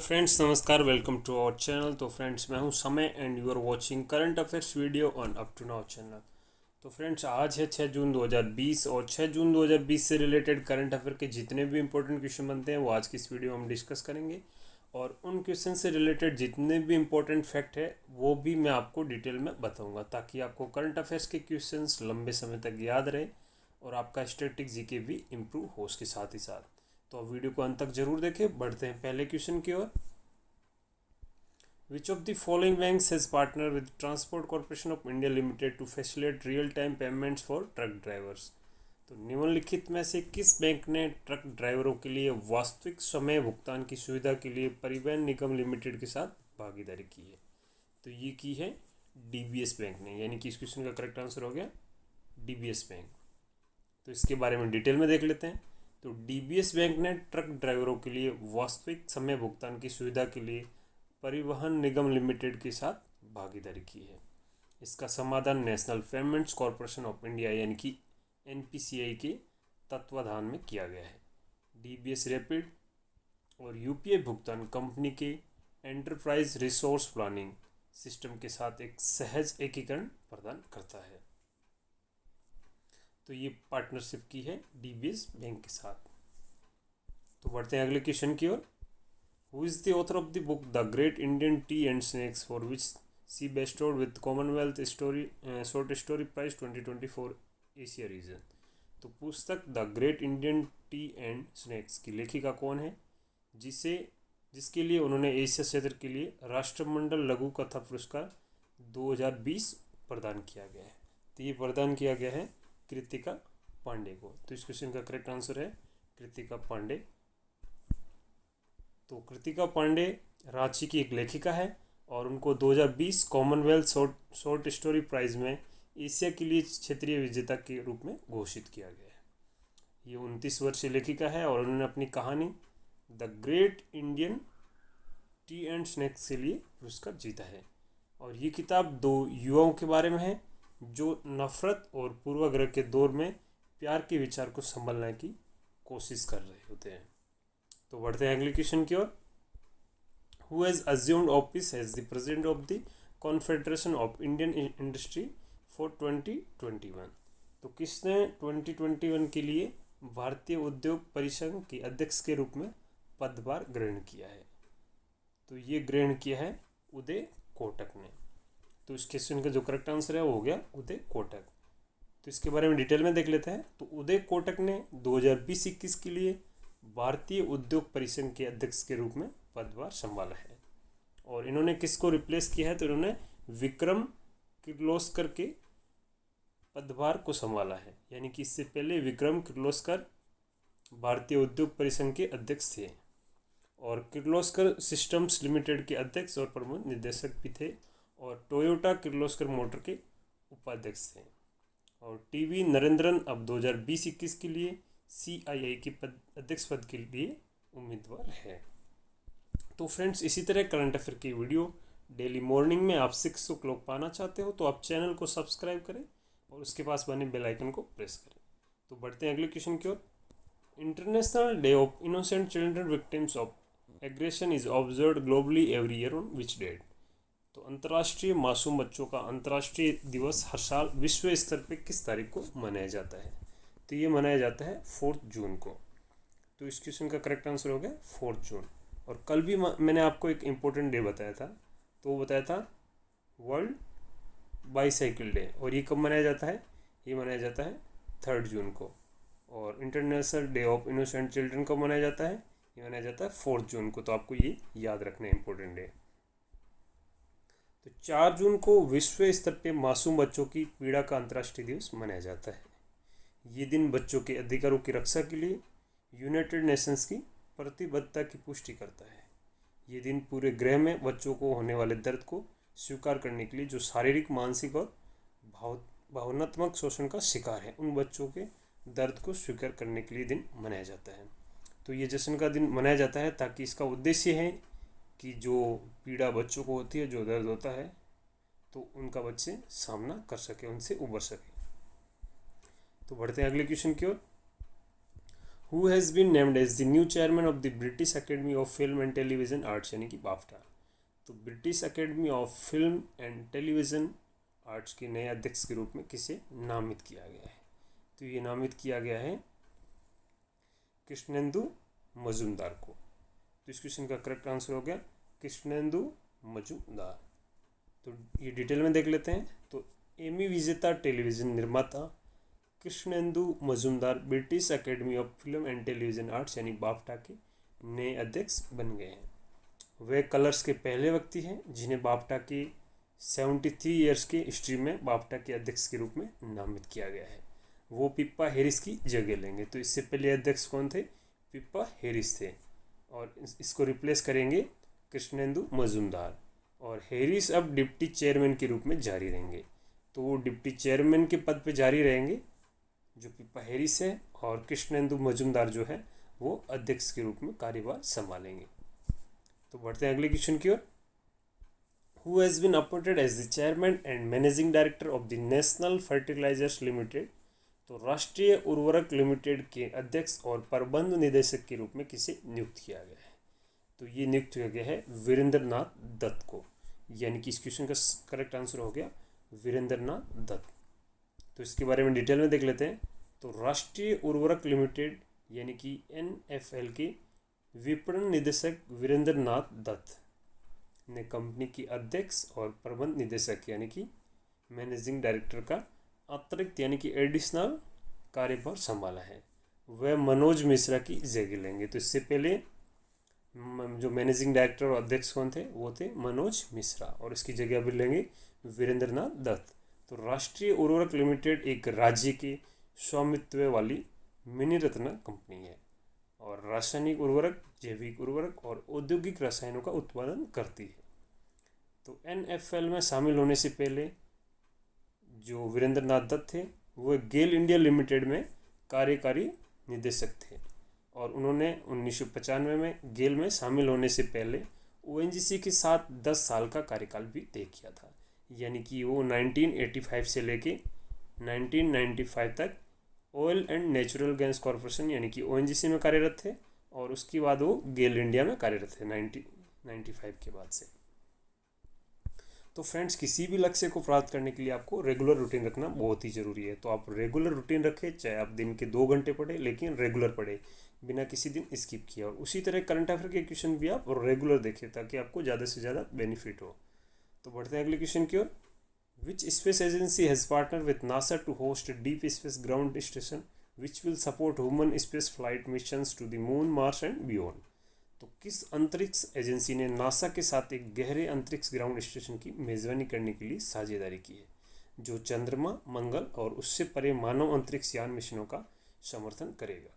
Friends, नमस्कार। Welcome to our channel. तो friends, मैं हूं Samay and you are watching current affairs video on up to now channel. तो friends, आज है 6 जून 2020 और 6 जून 2020 से रिलेटेड करंट अफेयर के जितने भी इंपॉर्टेंट क्वेश्चन बनते हैं वो आज की इस वीडियो में हम डिस्कस करेंगे। और उन क्वेश्चन से रिलेटेड जितने भी इंपॉर्टेंट फैक्ट है वो भी मैं आपको डिटेल में बताऊँगा, ताकि आपको करंट अफेयर्स के क्वेश्चन लंबे समय तक याद रहे और आपका स्टैटिक जीके भी इम्प्रूव हो उसके साथ ही साथ। तो अब वीडियो को अंत तक जरूर देखें। बढ़ते हैं पहले क्वेश्चन की ओर। Which of the following banks has partner with Transport Corporation of India Limited to facilitate real time payments for truck drivers? तो निम्नलिखित में से किस बैंक ने ट्रक ड्राइवरों के लिए वास्तविक समय भुगतान की सुविधा के लिए परिवहन निगम लिमिटेड के साथ भागीदारी की है? तो ये की है डीबीएस बैंक ने, यानी कि इस क्वेश्चन का करेक्ट आंसर हो गया डीबीएस बैंक। तो इसके बारे में डिटेल में देख लेते हैं। तो डीबीएस बैंक ने ट्रक ड्राइवरों के लिए वास्तविक समय भुगतान की सुविधा के लिए परिवहन निगम लिमिटेड के साथ भागीदारी की है। इसका समाधान national payments corporation of India यानी कि एनपीसीआई के तत्वाधान में किया गया है। डीबीएस रैपिड और यूपीआई भुगतान कंपनी के एंटरप्राइज रिसोर्स प्लानिंग सिस्टम के साथ एक सहज एकीकरण प्रदान करता है। तो ये पार्टनरशिप की है डीबीएस बैंक के साथ। तो बढ़ते हैं अगले क्वेश्चन की ओर। Who is the author of the book the great Indian tea and snacks for which she bestowed with Commonwealth story short story prize 2024 Asia region? तो पुस्तक the great Indian tea and snacks की लेखिका कौन है, जिसके लिए उन्होंने Asia क्षेत्र के लिए राष्ट्रमंडल लघु कथा पुरस्कार 2020 प्रदान किया गया है? तो ये प्रदान किया गया है कृतिका पांडे को। तो इस क्वेश्चन का करेक्ट आंसर है कृतिका पांडे। तो कृतिका पांडे रांची की एक लेखिका है और उनको 2020 कॉमनवेल्थ शॉर्ट स्टोरी प्राइज में एशिया के लिए क्षेत्रीय विजेता के रूप में घोषित किया गया है। ये 29 वर्षीय लेखिका है और उन्होंने अपनी कहानी the great Indian tea and snacks के लिए पुरस्कार जीता है। और ये किताब दो युवाओं के बारे में है जो नफरत और पूर्वाग्रह के दौर में प्यार के विचार को संभालने की कोशिश कर रहे होते हैं। तो बढ़ते हैं अगले क्वेश्चन की ओर। Who has assumed office as the president of the Confederation of Indian Industry for 2021? तो किसने 2021 के लिए भारतीय उद्योग परिसंघ के अध्यक्ष के रूप में पदभार ग्रहण किया है? तो ये ग्रहण किया है उदय कोटक ने। तो इस क्वेश्चन का जो करेक्ट आंसर है वो हो गया उदय कोटक। तो इसके बारे में डिटेल में देख लेते हैं। तो उदय कोटक ने 2020-21 के लिए भारतीय उद्योग परिसंघ के अध्यक्ष के रूप में पदभार संभाला है। और इन्होंने किसको रिप्लेस किया है? तो इन्होंने विक्रम किर्लोस्कर के पदभार को संभाला है। यानी कि इससे पहले विक्रम किर्लोस्कर भारतीय उद्योग परिसंघ के अध्यक्ष थे और किर्लोस्कर सिस्टम्स लिमिटेड के अध्यक्ष और प्रमुख निदेशक भी थे और टोयोटा किर्लोस्कर मोटर के उपाध्यक्ष थे। और टीवी नरेंद्रन अब 2020-21 के लिए सीआईआई के अध्यक्ष पद के लिए उम्मीदवार है। तो फ्रेंड्स, इसी तरह करंट अफेयर की वीडियो डेली मॉर्निंग में आप 6 o'clock पाना चाहते हो तो आप चैनल को सब्सक्राइब करें और उसके पास बने बेल आइकन को प्रेस करें। तो बढ़ते हैं अगले क्वेश्चन की ओर। International day of innocent children victims of aggression is observed globally every year on which date? तो अंतर्राष्ट्रीय मासूम बच्चों का अंतर्राष्ट्रीय दिवस हर साल विश्व स्तर पर किस तारीख को मनाया जाता है? तो ये मनाया जाता है 4 जून को। तो इस क्वेश्चन का करेक्ट आंसर हो गया 4 जून। और कल भी मैंने आपको एक इम्पोर्टेंट डे बताया था, तो वो बताया था वर्ल्ड बाईसाइकिल डे। और ये कब मनाया जाता है? ये मनाया जाता है 3 जून को। और international day of innocent children कब मनाया जाता है? ये मनाया जाता है 4 जून को। तो आपको ये याद रखना है, इम्पोर्टेंट डे। तो 4 जून को विश्व स्तर पर मासूम बच्चों की पीड़ा का अंतर्राष्ट्रीय दिवस मनाया जाता है। ये दिन बच्चों के अधिकारों की रक्षा के लिए यूनाइटेड नेशंस की प्रतिबद्धता की पुष्टि करता है। ये दिन पूरे ग्रह में बच्चों को होने वाले दर्द को स्वीकार करने के लिए, जो शारीरिक, मानसिक और भावनात्मक शोषण का शिकार है, उन बच्चों के दर्द को स्वीकार करने के लिए दिन मनाया जाता है। तो ये जश्न का दिन मनाया जाता है ताकि इसका उद्देश्य है कि जो पीड़ा बच्चों को होती है, जो दर्द होता है, तो उनका बच्चे सामना कर सके, उनसे उबर सके। तो बढ़ते हैं अगले क्वेश्चन की ओर। Who has been named as the new chairman of the British Academy of Film and Television Arts यानी कि बाफ्टा। तो British Academy of Film and Television Arts के नए अध्यक्ष के रूप में किसे नामित किया गया है? तो ये नामित किया गया है कृष्णेंदु मजूमदार को। तो इस क्वेश्चन का करेक्ट आंसर हो गया कृष्णेंदु मजूमदार। तो ये डिटेल में देख लेते हैं। तो एमी विजेता टेलीविज़न निर्माता Krishnendu Majumdar British Academy of Film and Television Arts यानी बाफ्टा के नए अध्यक्ष बन गए हैं। वे कलर्स के पहले व्यक्ति हैं जिन्हें बाफ्टा के 73 ईयर्स के हिस्ट्री में बाफ्टा के अध्यक्ष के रूप में नामित किया गया है। वो पिप्पा हैरिस की जगह लेंगे। तो इससे पहले अध्यक्ष कौन थे? पिप्पा हैरिस थे और इसको रिप्लेस करेंगे कृष्णेंदु मजूमदार। और हैरिस अब डिप्टी चेयरमैन के रूप में जारी रहेंगे। तो वो डिप्टी चेयरमैन के पद पे जारी रहेंगे जो पिप्पा हैरिस है, और कृष्णेंदु मजूमदार जो है वो अध्यक्ष के रूप में कार्यभार संभालेंगे। तो बढ़ते हैं अगले क्वेश्चन की ओर। Who has been appointed as the chairman and managing director of the National Fertilizers Limited. तो राष्ट्रीय उर्वरक लिमिटेड के अध्यक्ष और प्रबंध निदेशक के रूप में किसे नियुक्त किया गया है? तो ये नियुक्त किया गया है वीरेंद्र नाथ दत्त को, यानी कि इस क्वेश्चन का करेक्ट आंसर हो गया वीरेंद्र नाथ दत्त। तो इसके बारे में डिटेल में देख लेते हैं। तो राष्ट्रीय उर्वरक लिमिटेड यानी कि NFL के विपणन निदेशक वीरेंद्र नाथ दत्त ने कंपनी की अध्यक्ष और प्रबंध निदेशक यानी कि मैनेजिंग डायरेक्टर का अतिरिक्त यानी कि एडिशनल कार्यभार संभाला है। वह मनोज मिश्रा की जगह लेंगे। तो इससे पहले जो मैनेजिंग डायरेक्टर और अध्यक्ष कौन थे? वो थे मनोज मिश्रा, और इसकी जगह अभी लेंगे वीरेंद्र नाथ दत्त। तो राष्ट्रीय उर्वरक लिमिटेड एक राज्य के स्वामित्व वाली मिनी रत्न कंपनी है और रासायनिक उर्वरक, जैविक उर्वरक और औद्योगिक रसायनों का उत्पादन करती है। तो NFL में शामिल होने से पहले जो वीरेंद्र नाथ दत्त थे वो गेल इंडिया लिमिटेड में कार्यकारी निदेशक थे, और उन्होंने 1995 में गेल में शामिल होने से पहले ONGC के साथ 10 साल का कार्यकाल भी तय किया था। यानी कि वो 1985 से लेके 1995 तक oil and natural gas corporation यानी कि ONGC में कार्यरत थे, और उसके बाद वो गेल इंडिया में कार्यरत थे 1995 के बाद से। तो फ्रेंड्स, किसी भी लक्ष्य को प्राप्त करने के लिए आपको रेगुलर रूटीन रखना बहुत ही ज़रूरी है। तो आप रेगुलर रूटीन रखें, चाहे आप दिन के 2 घंटे पढ़े, लेकिन रेगुलर पढ़े, बिना किसी दिन स्किप किया। और उसी तरह करंट अफेयर के क्वेश्चन भी आप रेगुलर देखें ताकि आपको ज़्यादा से ज़्यादा बेनिफिट हो। तो बढ़ते हैं अगले क्वेश्चन की ओर। Which space agency has partner with NASA to host deep space ground station which will support human space flight missions to the moon, Mars and beyond. तो किस अंतरिक्ष एजेंसी ने नासा के साथ एक गहरे अंतरिक्ष ग्राउंड स्टेशन की मेज़बानी करने के लिए साझेदारी की है, जो चंद्रमा, मंगल और उससे परे मानव अंतरिक्ष यान मिशनों का समर्थन करेगा?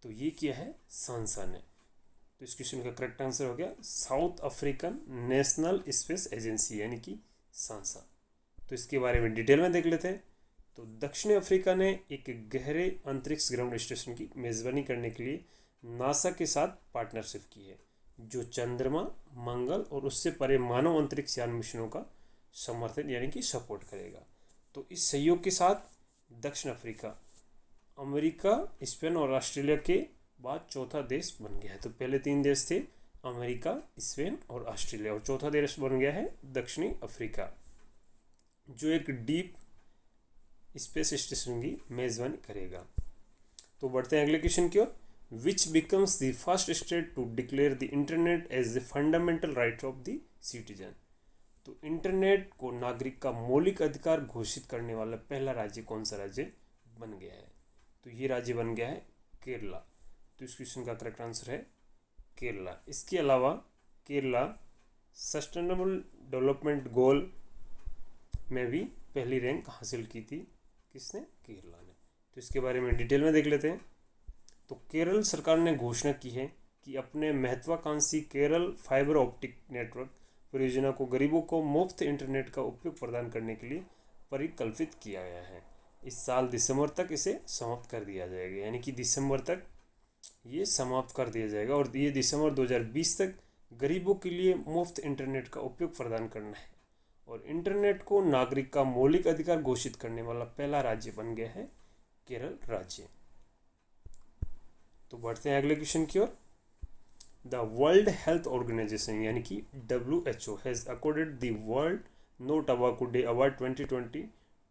तो ये किया है सांसा ने। तो इस क्वेश्चन का करेक्ट आंसर हो गया south African national space agency यानी कि सांसा। तो इसके बारे में डिटेल में देख लेते हैं। तो दक्षिण अफ्रीका ने एक गहरे अंतरिक्ष ग्राउंड स्टेशन की मेज़बानी करने के लिए नासा के साथ पार्टनरशिप की है, जो चंद्रमा, मंगल और उससे परे मानव अंतरिक्ष यान मिशनों का समर्थन यानी कि सपोर्ट करेगा। तो इस सहयोग के साथ दक्षिण अफ्रीका अमेरिका, स्पेन और ऑस्ट्रेलिया के बाद चौथा देश बन गया है। तो पहले 3 देश थे, अमेरिका, स्पेन और ऑस्ट्रेलिया, और चौथा देश बन गया है दक्षिणी अफ्रीका, जो एक डीप स्पेस स्टेशन की मेज़बानी करेगा। तो बढ़ते हैं अगले क्वेश्चन की ओर। Which becomes the first state to declare the internet as the fundamental right of the citizen. तो इंटरनेट को नागरिक का मौलिक अधिकार घोषित करने वाला पहला राज्य कौन सा राज्य बन गया है? तो ये राज्य बन गया है केरला। तो इस क्वेश्चन का करेक्ट आंसर है केरला। इसके अलावा केरला सस्टेनेबल डेवलपमेंट गोल में भी पहली रैंक हासिल की थी। किसने? केरला ने। तो इसके बारे में डिटेल में देख लेते हैं। तो केरल सरकार ने घोषणा की है कि अपने महत्वाकांक्षी केरल फाइबर ऑप्टिक नेटवर्क परियोजना को गरीबों को मुफ्त इंटरनेट का उपयोग प्रदान करने के लिए परिकल्पित किया गया है। इस साल दिसंबर तक इसे समाप्त कर दिया जाएगा, यानी कि दिसंबर तक ये समाप्त कर दिया जाएगा, और ये दिसंबर 2020 तक गरीबों के लिए मुफ्त इंटरनेट का उपयोग प्रदान करना है। और इंटरनेट को नागरिक का मौलिक अधिकार घोषित करने वाला पहला राज्य बन गया है केरल राज्य। तो बढ़ते हैं अगले क्वेश्चन की ओर। द वर्ल्ड हेल्थ ऑर्गेनाइजेशन यानी कि WHO has accorded the World No Tobacco Day award 2020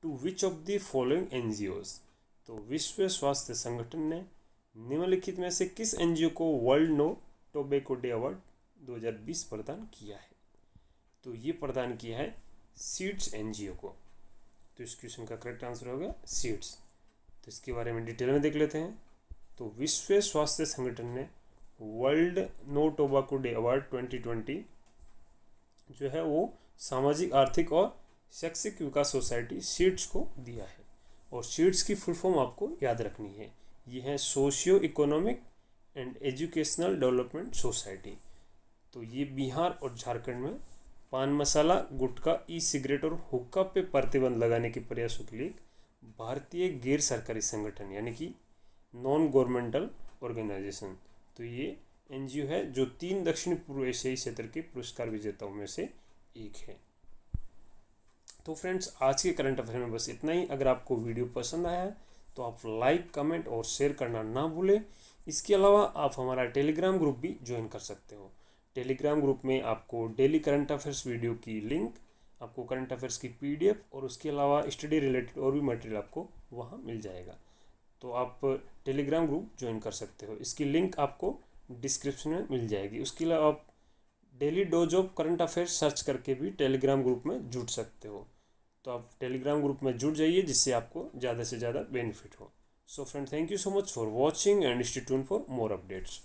to which of the following NGOs। तो विश्व स्वास्थ्य संगठन ने निम्नलिखित में से किस NGO को World No Tobacco Day award 2020 प्रदान किया है। तो ये प्रदान किया है सीड्स NGO को। तो इस क्वेश्चन का करेक्ट आंसर होगा सीड्स। तो इसके बारे में डिटेल में देख लेते हैं। तो विश्व स्वास्थ्य संगठन ने World No Tobacco Day award 2020 जो है वो सामाजिक आर्थिक और शैक्षिक विकास सोसाइटी सीड्स को दिया है। और सीड्स की फुल फॉर्म आपको याद रखनी है, ये है socio economic and educational development society. तो ये बिहार और झारखंड में पान मसाला, गुटखा, ई सिगरेट और हुक्का पे प्रतिबंध लगाने के प्रयासों के लिए भारतीय गैर सरकारी संगठन यानी कि नॉन गवर्नमेंटल ऑर्गेनाइजेशन, तो ये NGO है जो 3 दक्षिण पूर्व एशियाई क्षेत्र के पुरस्कार विजेताओं में से एक है। तो फ्रेंड्स, आज के करंट अफेयर में बस इतना ही। अगर आपको वीडियो पसंद आया है तो आप लाइक, कमेंट और शेयर करना ना भूलें। इसके अलावा आप हमारा टेलीग्राम ग्रुप भी ज्वाइन कर सकते हो। टेलीग्राम ग्रुप में आपको डेली करंट अफेयर्स वीडियो की लिंक, आपको करंट अफेयर्स की PDF और उसके अलावा स्टडी रिलेटेड और भी मटेरियल आपको वहाँ मिल जाएगा। तो आप टेलीग्राम ग्रुप ज्वाइन कर सकते हो। इसकी लिंक आपको डिस्क्रिप्शन में मिल जाएगी। उसके अलावा आप daily dose of current affairs search करके भी टेलीग्राम ग्रुप में जुड़ सकते हो। तो आप टेलीग्राम ग्रुप में जुड़ जाइए जिससे आपको ज़्यादा से ज़्यादा बेनिफिट हो। So friend, thank you so much for watching and stay tuned for more updates.